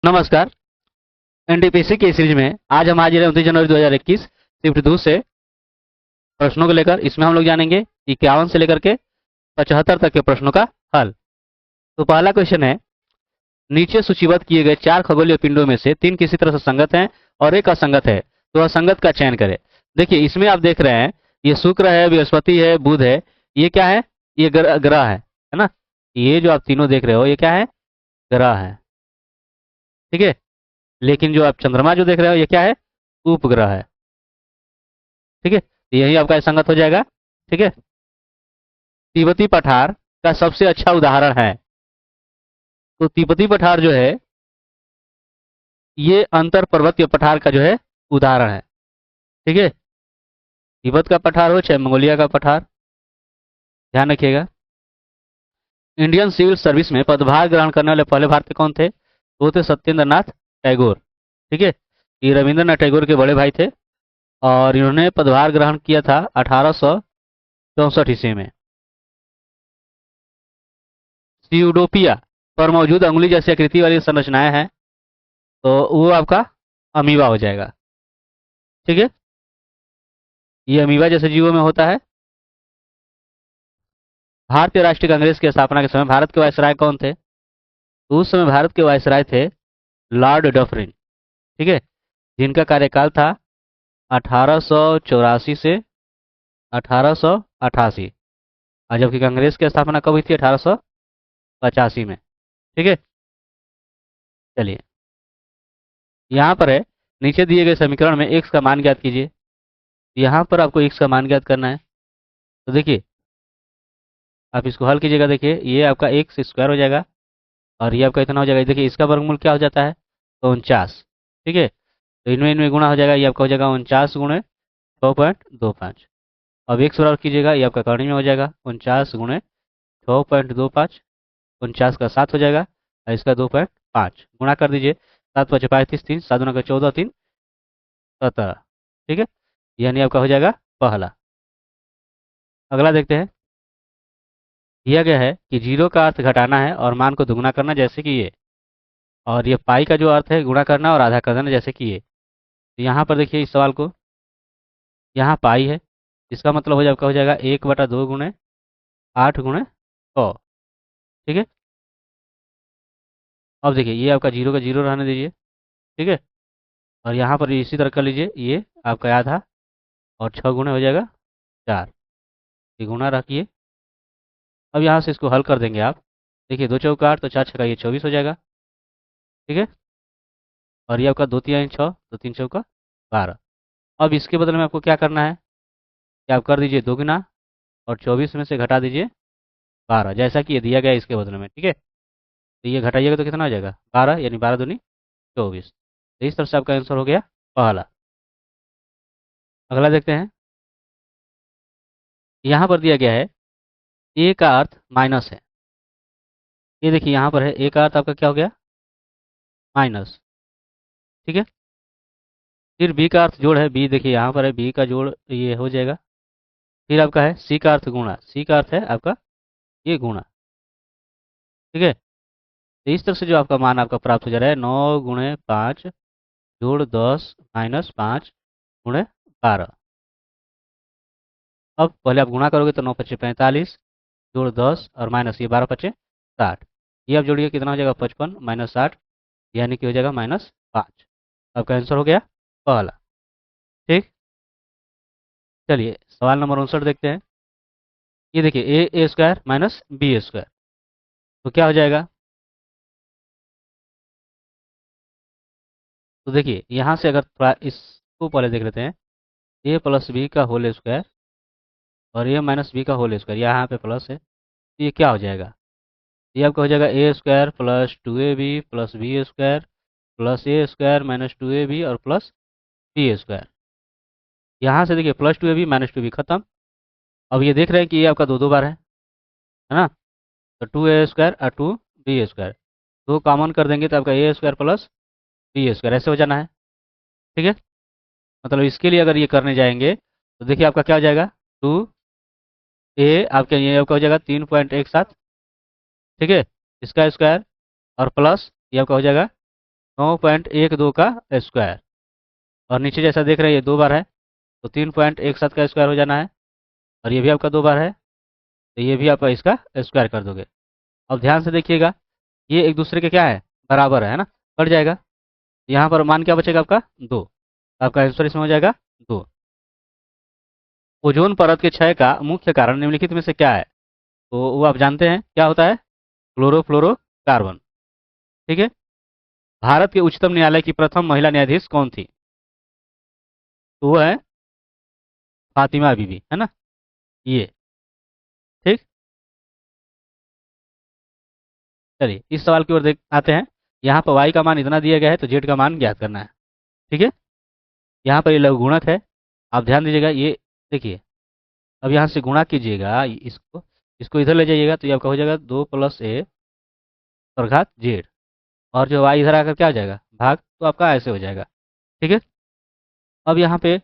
नमस्कार। एनटीपीसी की सीरीज में आज हम हाजिर हैं 29 जनवरी 2021 शिफ्ट 2 से प्रश्नों को लेकर। इसमें हम लोग जानेंगे 51 से लेकर के 75 तक के प्रश्नों का हल। तो पहला क्वेश्चन है, नीचे सूचीबद्ध किए गए 4 खगोलीय पिंडों में से 3 किसी तरह से संगत हैं और एक असंगत है, तो असंगत का चयन करें। देखिए, इसमें आप देख रहे हैं ये शुक्र है, बृहस्पति है, बुध है। ये क्या है? ये ग्रह है ना। ये जो आप तीनों देख रहे हो ये क्या है? ग्रह है। ठीक है। लेकिन जो आप चंद्रमा जो देख रहे हो ये क्या है? उपग्रह है। ठीक है, तो यही आपका संगत हो जाएगा। ठीक है। तिब्बती पठार का सबसे अच्छा उदाहरण है। तो तिब्बती पठार जो है ये अंतर पर्वतीय पठार का जो है उदाहरण है। ठीक है। तिब्बत का पठार हो चाहे मंगोलिया का पठार, ध्यान रखिएगा। इंडियन सिविल सर्विस में पदभार ग्रहण करने वाले पहले भारतीय कौन थे? वो थे सत्येंद्र नाथ टैगोर। ठीक है। ये रविंद्रनाथ टैगोर के बड़े भाई थे और इन्होंने पदभार ग्रहण किया था 1864 ईस्वी में। सीयूडोपिया पर मौजूद अंगुली जैसी आकृति वाली संरचनाएं हैं, तो वो आपका अमीबा हो जाएगा। ठीक है। ये अमीबा जैसे जीवों में होता है। भारतीय राष्ट्रीय कांग्रेस की स्थापना के समय भारत के वायसराय कौन थे? तो उस समय भारत के वायसराय थे लॉर्ड डफरिन। ठीक है। जिनका कार्यकाल था 1884 से 1888, और जबकि कांग्रेस की स्थापना कब हुई थी? 1885 में। ठीक है। चलिए, यहाँ पर है, नीचे दिए गए समीकरण में x का मान ज्ञात कीजिए। यहाँ पर आपको x का मान ज्ञात करना है। तो देखिए, आप इसको हल कीजिएगा। देखिए, ये आपका एक्स स्क्वायर हो जाएगा और ये आपका इतना हो जाएगा। देखिए, इसका वर्गमूल क्या हो जाता है? तो 49। ठीक है। तो इनमें इनमें गुणा हो जाएगा। ये आपका हो जाएगा 49 गुणे 6.25। अब एक्स बराबर कीजिएगा, ये आपका करनी में हो जाएगा 49 गुणे 6.25। 49 का 7 हो जाएगा और इसका 2.5 गुणा कर दीजिए। 7×5 = 3, 7×2 = 14, 3 17। ठीक है। यानी आपका हो जाएगा पहला। अगला देखते हैं। दिया गया है कि जीरो का अर्थ घटाना है और मान को दुगुना करना, जैसे कि ये। और ये पाई का जो अर्थ है गुणा करना और आधा कर देना, जैसे कि ये। तो यहाँ पर देखिए इस सवाल को, यहाँ पाई है, इसका मतलब हो जाएगा, हो जाएगा 1/2 गुणे 8 गुणे 100। ठीक है। अब देखिए, ये आपका जीरो का जीरो रहने दीजिए। ठीक है। और यहाँ पर इसी तरह कर लीजिए, ये आपका आधा और 6 गुणे हो जाएगा 4। ये गुणा रखिए। अब यहाँ से इसको हल कर देंगे आप। देखिए, 2 चौका 8, तो 4 छक्का ये 24 हो जाएगा। ठीक है। और ये आपका 2 तिहाई 6, तो 3 चौका 12। अब इसके बदले में आपको क्या करना है कि आप कर दीजिए दोगुना और 24 में से घटा दीजिए 12, जैसा कि ये दिया गया है इसके बदले में। ठीक है। तो ये घटाइएगा तो कितना हो जाएगा? 12, यानी 12 दूनी 24। तो इस तरह से आपका आंसर हो गया पहला। अगला देखते हैं। यहाँ पर दिया गया है ए का अर्थ माइनस है। ये देखिए, यहाँ पर है ए का अर्थ आपका क्या हो गया? माइनस। ठीक है। फिर बी का अर्थ जोड़ है। बी देखिए यहाँ पर है, बी का जोड़ ये हो जाएगा। फिर आपका है सी का अर्थ गुणा। सी का अर्थ है आपका ये गुणा। ठीक है। तो इस तरह से जो आपका मान आपका प्राप्त हो जा रहा है, 9 गुणे 5 जोड़ 10 माइनस 5 गुणे 12। अब पहले आप गुणा करोगे तो 9×5 = 45 जोड़ 10 और माइनस ये 12×5 = 60। ये आप जोड़िए, कितना हो जाएगा? 55 माइनस 60, यानी कि हो जाएगा -5। आपका आंसर हो गया पहला। ठीक। चलिए, सवाल नंबर 59 देखते हैं। ये देखिए, ए स्क्वायर माइनस बी स्क्वायर, तो क्या हो जाएगा? तो देखिए, यहाँ से अगर थोड़ा इसको पहले देख लेते हैं, ए प्लस बी का होल स्क्वायर और ए माइनस बी का होल स्क्वायर, यहाँ पे प्लस है, तो ये क्या हो जाएगा? ये आपका हो जाएगा A square plus 2ab plus B square plus A square minus 2ab और प्लस बी स्क्वायर। यहाँ से देखिए, प्लस 2ab माइनस 2b खत्म। अब ये देख रहे हैं कि ये आपका दो दो बार है ना। तो 2a² और 2b², दो कॉमन कर देंगे तो आपका a² प्लस b² ऐसे हो जाना है। ठीक है। मतलब इसके लिए अगर ये करने जाएंगे तो देखिए आपका क्या हो जाएगा? 2a आपके ये आपका हो जाएगा 3.17। ठीक है। इसका स्क्वायर और प्लस ये आपका हो जाएगा 9.12 का स्क्वायर, और नीचे जैसा देख रहे हैं ये 2 बार है तो 3.17 का स्क्वायर हो जाना है, और ये भी आपका 2 बार है तो ये भी आप इसका स्क्वायर कर दोगे। अब ध्यान से देखिएगा, ये एक दूसरे के क्या है, बराबर है ना, कट जाएगा। यहाँ पर मान क्या बचेगा आपका 2, आपका आंसर इसमें हो जाएगा 2। ओजोन परत के क्षय का मुख्य कारण निम्नलिखित में से क्या है? तो वो आप जानते हैं क्या होता है, क्लोरोफ्लोरोकार्बन। ठीक है। भारत के उच्चतम न्यायालय की प्रथम महिला न्यायाधीश कौन थी? तो वो है फातिमा बीबी, है ना, ये। ठीक। चलिए इस सवाल की ओर देख आते हैं। यहाँ पर y का मान इतना दिया गया है तो z का मान ज्ञात करना है। ठीक है। यहाँ पर ये लघुगुणक है, आप ध्यान दीजिएगा, ये देखिए। अब यहाँ से गुणा कीजिएगा इसको, इसको इधर ले जाइएगा तो ये आपका हो जाएगा 2 + a पर घात z, और जो y इधर आकर क्या हो जाएगा, भाग, तो आपका ऐसे हो जाएगा। ठीक है। अब यहाँ पे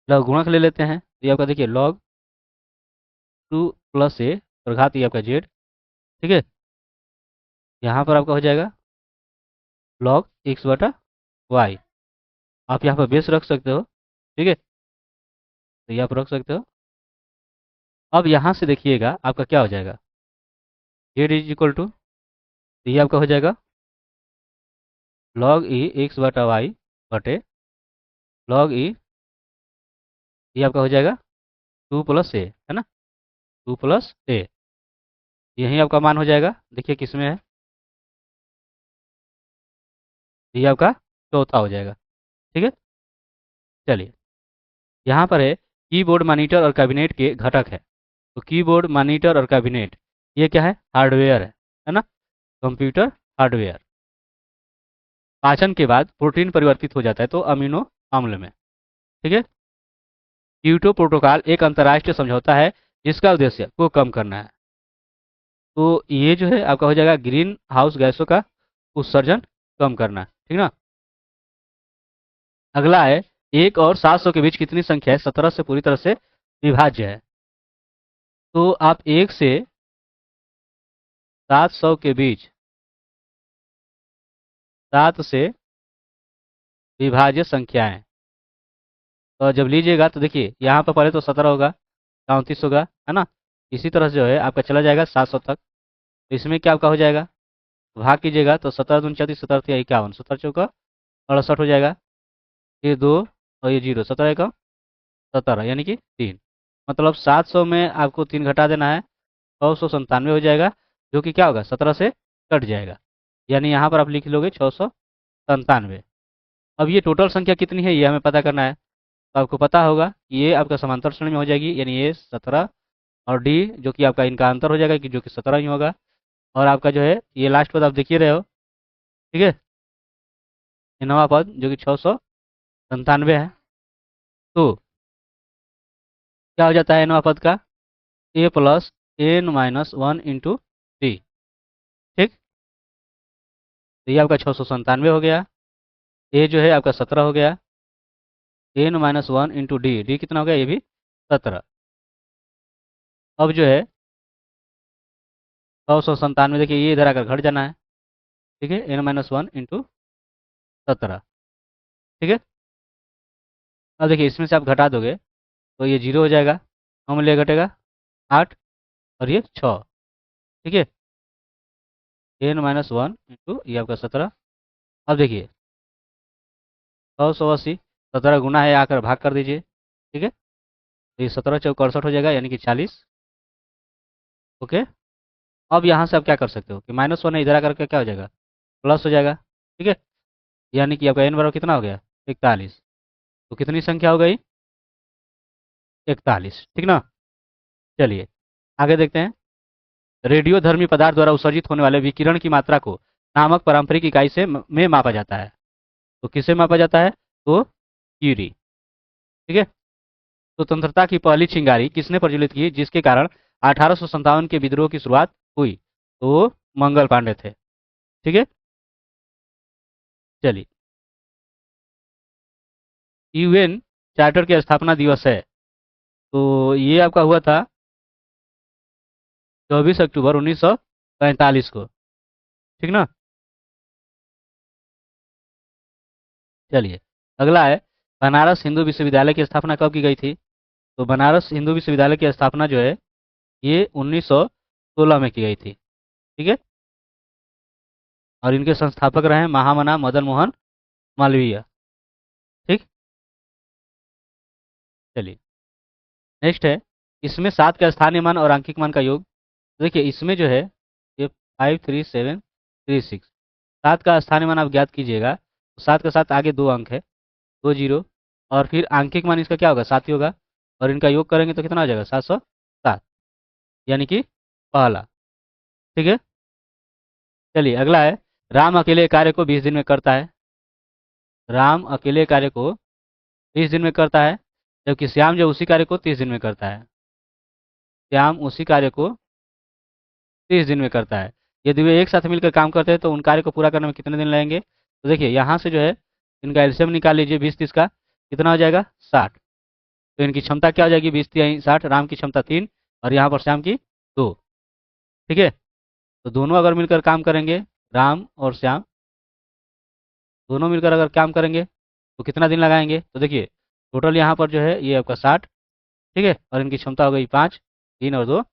लघुगुणक ले लेते हैं तो ये आपका देखिए log 2 + a पर घात ये आपका z। ठीक है। यहाँ पर आपका हो जाएगा log x/y। आप यहाँ पर बेस रख सकते हो। ठीक है, तो ये आप रख सकते हो। अब यहाँ से देखिएगा आपका क्या हो जाएगा, z = तो ये आपका हो जाएगा log e x/y बटे log e, ये आपका हो जाएगा 2 + a, है ना, 2 + a। यही आपका मान हो जाएगा, देखिए किस में है, ये आपका चौथा हो जाएगा। ठीक है। चलिए यहाँ पर है कीबोर्ड मॉनिटर और कैबिनेट के घटक है। तो कीबोर्ड मॉनिटर और कैबिनेट ये क्या है, हार्डवेयर है ना, कंप्यूटर हार्डवेयर। पाचन के बाद प्रोटीन परिवर्तित हो जाता है तो अमीनो अम्ल में। ठीक है। क्योटो प्रोटोकॉल एक अंतर्राष्ट्रीय समझौता है जिसका उद्देश्य को कम करना है। तो ये जो है आपका हो जाएगा ग्रीन हाउस गैसों का उत्सर्जन कम करना। ठीक ना। अगला है 1 और 700 के बीच कितनी संख्या है 17 से पूरी तरह से विभाज्य है? तो आप 1 से 700 के बीच 7 से विभाज्य संख्याएं, तो जब लीजिएगा तो देखिए यहाँ पर पहले तो 17 होगा, 34 होगा, है ना, इसी तरह से जो है आपका चला जाएगा 700 तक। तो इसमें क्या आपका हो जाएगा, भाग कीजिएगा तो 17×2 = 34, 17×3 = 51, 17×4 = 68 हो जाएगा। ये 2 और ये 0, 17×1 = 17 यानी कि 3। मतलब 700 में आपको 3 घटा देना है, 697 हो जाएगा, जो कि क्या होगा 17 से कट जाएगा, यानी यहाँ पर आप लिख लोगे 697। अब ये टोटल संख्या कितनी है ये हमें पता करना है। तो आपको पता होगा कि ये आपका समांतर श्रेणी में हो जाएगी, यानी ये 17 और डी जो कि आपका इनका अंतर हो जाएगा कि जो कि 17 ही होगा, और आपका जो है ये लास्ट पद आप देख ही रहे हो। ठीक है, ये नवा पद जो कि 697 है। तो क्या हो जाता है नवा पद का, a + n - 1 × 3। ठीक, तो ये आपका 697 हो गया, ए जो है आपका 17 हो गया, n - 1 × डी, डी कितना हो गया, ये भी 17। अब जो है 697 देखिए ये इधर आकर घट जाना है। ठीक है, n - 1 × 17। ठीक है। अब देखिए इसमें से आप घटा दोगे तो ये 0 हो जाएगा, 9 में ले घटेगा 8, और ये 6। ठीक है, n - 1 × ये आपका 17। अब देखिए 680, 17 गुना है, आकर भाग कर दीजिए। ठीक है, तो ये 17×4 = 68 हो जाएगा, यानी कि 40। ओके। अब यहाँ से आप क्या कर सकते हो कि -1 है, इधर आकर के क्या हो जाएगा, प्लस हो जाएगा। ठीक है, यानी कि आपका n बराबर कितना हो गया, 41। तो कितनी संख्या हो गई, 41। ठीक ना। चलिए आगे देखते हैं। रेडियोधर्मी पदार्थ द्वारा उत्सर्जित होने वाले विकिरण की मात्रा को नामक पारंपरिक इकाई से में मापा जाता है। तो किससे मापा जाता है, तो क्यूरी। ठीक है। स्वतंत्रता की पहली चिंगारी किसने प्रज्वलित की जिसके कारण 1857 के विद्रोह की शुरुआत हुई? तो मंगल पांडे थे। ठीक है। चलिए यूएन चार्टर की स्थापना दिवस है, तो ये आपका हुआ था 24 अक्टूबर 1945 को। ठीक ना। चलिए अगला है, बनारस हिंदू विश्वविद्यालय की स्थापना कब की गई थी? तो बनारस हिंदू विश्वविद्यालय की स्थापना जो है ये 1916 में की गई थी। ठीक है, और इनके संस्थापक रहे महामना मदन मोहन मालवीय। ठीक, चलिए नेक्स्ट है, इसमें 7 का स्थानीय मान और आंकिक मान का योग। देखिए इसमें जो है ये 53736, 7 का स्थानीय मान आप ज्ञात कीजिएगा, तो 7 के साथ आगे 2 अंक है, 2 जीरो, और फिर आंकिक मान इसका क्या होगा? 7 ही होगा, और इनका योग करेंगे तो कितना हो जाएगा? 707, यानी कि पहला। ठीक है, चलिए अगला है, राम अकेले कार्य को 20 दिन में करता है। राम अकेले कार्य को 30 दिन में करता है, जबकि श्याम जो उसी कार्य को 30 दिन में करता है। श्याम उसी कार्य को 30 दिन में करता है। यदि वे एक साथ मिलकर काम करते हैं तो उन कार्य को पूरा करने में कितने दिन लगेंगे? तो देखिए यहाँ से जो है इनका एलसीएम निकाल लीजिए, 20-30 का कितना हो जाएगा? 60। तो इनकी क्षमता क्या हो जाएगी? 20-3-60, राम की क्षमता 3 और यहाँ पर श्याम की 2। ठीक है, तो दोनों अगर मिलकर काम करेंगे, राम और श्याम दोनों मिलकर अगर काम करेंगे तो कितना दिन लगाएंगे? तो देखिए टोटल यहाँ पर जो है ये आपका 60। ठीक है, और इनकी क्षमता हो गई 5, 3 और 2, तो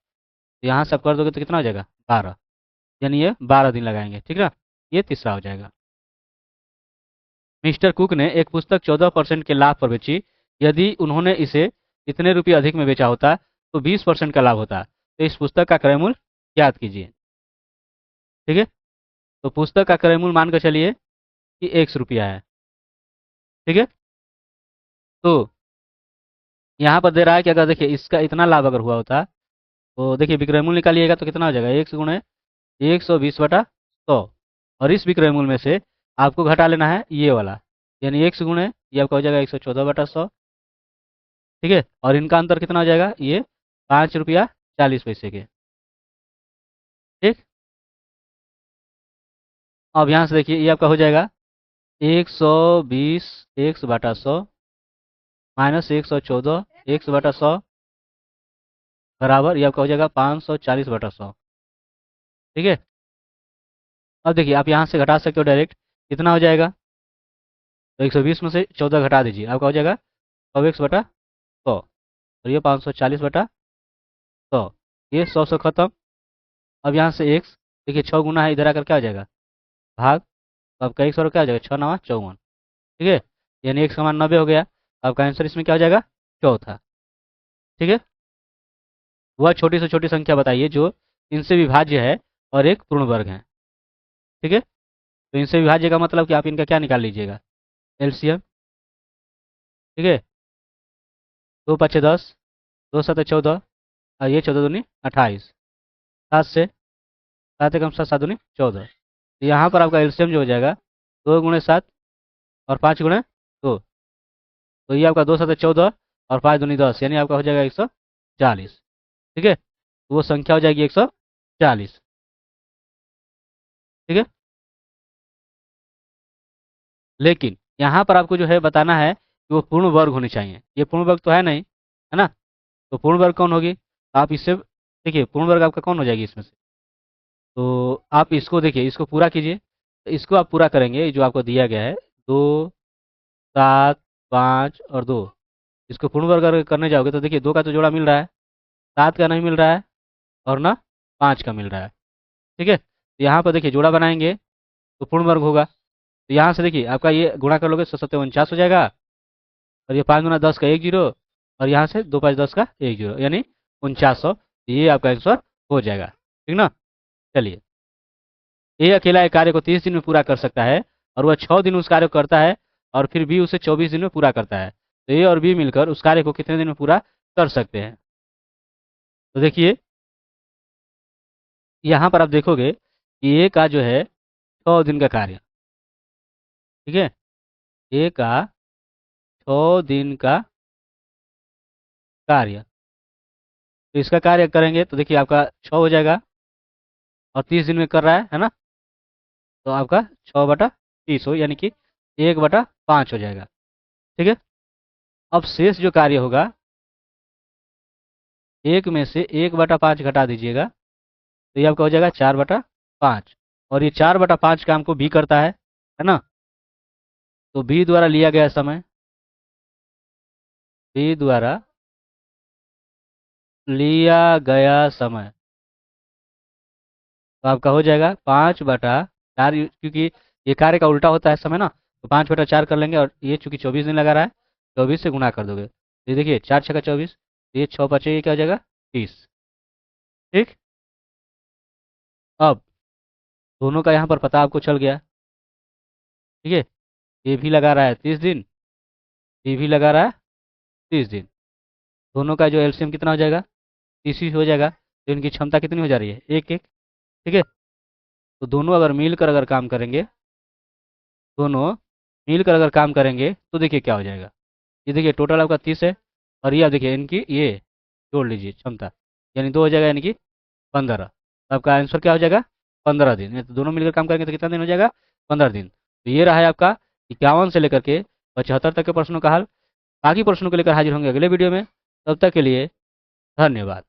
यहाँ से आप कर दोगे तो कितना हो जाएगा? 12, यानी ये 12 दिन लगाएंगे। ठीक है, ये तीसरा हो जाएगा। मिस्टर कुक ने एक पुस्तक 14% के लाभ पर बेची। यदि उन्होंने इसे इतने रुपये अधिक में बेचा होता तो 20% का लाभ होता। तो इस पुस्तक का क्रय मूल्य ज्ञात कीजिए। ठीक है, तो पुस्तक का क्रय मूल्य मान कर चलिए कि 100 रुपया है। ठीक है, तो यहाँ पर दे रहा है कि अगर देखिए इसका इतना लाभ अगर हुआ होता तो देखिए विक्रय मूल्य निकालिएगा तो कितना हो जाएगा? 100 × 120/100, और इस विक्रय मूल्य में से आपको घटा लेना है ये वाला, यानी 100 गुणे ये आपका हो जाएगा 114/100। ठीक है, और इनका अंतर कितना हो जाएगा? ये 5 रुपया 40 पैसे के। ठीक, अब यहाँ से देखिए ये आपका हो जाएगा 120 100/100 माइनस 114 100/100 बराबर ये आपका हो जाएगा 540/100। ठीक है, अब देखिए आप यहाँ से घटा सकते हो डायरेक्ट, कितना हो जाएगा? तो 120 में से 14 घटा दीजिए, आपका हो जाएगा 100x/100, और ये 540/100, ये 100 खत्म। अब यहाँ से x, देखिए 6 गुना है, इधर आकर क्या हो जाएगा? भाग, तो आपका x और क्या हो जाएगा? 6×9 = 54। ठीक है, यानी x का मान 90 हो गया। आपका आंसर इसमें क्या हो जाएगा? चौथा। ठीक है, वह छोटी से छोटी संख्या बताइए जो इनसे विभाज्य है और एक पूर्ण वर्ग है। ठीक है, तो इनसे विभाज्य का मतलब कि आप इनका क्या निकाल लीजिएगा? एलसीएम। ठीक है, 2×5 = 10, 2×7 = 14, और ये 14×2 = 28, 7 से 7×1 = 7, 7×2 = 14। तो यहाँ पर आपका एलसीएम जो हो जाएगा 2×7 और 5×2, तो ये आपका 2×7 = 14 और 5×2 = 10, यानी आपका हो जाएगा 140। ठीक है, तो वो संख्या हो जाएगी 140। ठीक है, लेकिन यहाँ पर आपको जो है बताना है कि वो पूर्ण वर्ग होनी चाहिए। ये पूर्ण वर्ग तो है नहीं, है ना? तो पूर्ण वर्ग कौन होगी? आप इससे देखिए पूर्ण वर्ग आपका कौन हो जाएगी इसमें से? तो आप इसको देखिए, इसको पूरा कीजिए, तो इसको आप पूरा करेंगे जो आपको दिया गया है 2, 7, 5 और 2, इसको पूर्ण वर्ग अगर करने जाओगे तो देखिए 2 का तो जोड़ा मिल रहा है, 7 का नहीं मिल रहा है, और ना 5 का मिल रहा है। ठीक है, तो यहाँ पर देखिए जोड़ा बनाएंगे तो पूर्ण वर्ग होगा। तो यहाँ से देखिए आपका ये गुणा कर लोगे 149 हो जाएगा, और ये 5×10 का 1 जीरो, और यहाँ से 2×5 = 10 का 1 जीरो, यानी 4900। ये आपका आंसर हो जाएगा। ठीक ना? चलिए, ए अकेला एक कार्य को 30 दिन में पूरा कर सकता है और वह 6 दिन उस कार्य को करता है, और फिर बी उसे 24 दिन में पूरा करता है। तो ए और बी मिलकर उस कार्य को कितने दिन में पूरा कर सकते हैं? तो देखिए यहाँ पर आप देखोगे कि ए का जो है 6 दिन का कार्य। ठीक है, ए का 6 दिन का कार्य, तो इसका कार्य करेंगे तो देखिए आपका 6 हो जाएगा, और 30 दिन में कर रहा है ना? तो आपका 6/30 हो, यानी कि 1/5 हो जाएगा। ठीक है, अब शेष जो कार्य होगा, एक में से 1/5 घटा दीजिएगा, तो ये आपका हो जाएगा 4/5, और ये 4/5 काम को बी करता है ना? तो बी द्वारा लिया गया समय, बी द्वारा लिया गया समय, तो आपका हो जाएगा 5/4, क्योंकि ये कार्य का उल्टा होता है समय ना, तो 5/4 कर लेंगे, और ये चूंकि 24 दिन लगा रहा है, 24 से गुणा कर दोगे, तो ये देखिए 4×6 = 24, ये 6×5 ये क्या हो जाएगा 30। ठीक, अब दोनों का यहाँ पर पता आपको चल गया। ठीक है, ये भी लगा रहा है 30 दिन, ये भी लगा रहा है 30 दिन, दोनों का जो एलसीएम कितना हो जाएगा 30 हो जाएगा, तो इनकी क्षमता कितनी हो जा रही है 1:1। ठीक है, तो दोनों अगर मिलकर अगर काम करेंगे, दोनों मिलकर अगर काम करेंगे तो देखिए क्या हो जाएगा। ये देखिए टोटल आपका 30 है, और ये आप देखिए इनकी ये जोड़ लीजिए क्षमता, यानी 2 हो जाएगा, यानी कि 15। तो आपका आंसर क्या हो जाएगा 15 दिन। ये तो दोनों मिलकर काम करेंगे तो कितना दिन हो जाएगा 15 दिन। तो ये रहा है आपका 51 से लेकर के 75 तक के प्रश्नों का हल। बाकी प्रश्नों को लेकर हाजिर होंगे अगले वीडियो में, तब तक के लिए धन्यवाद।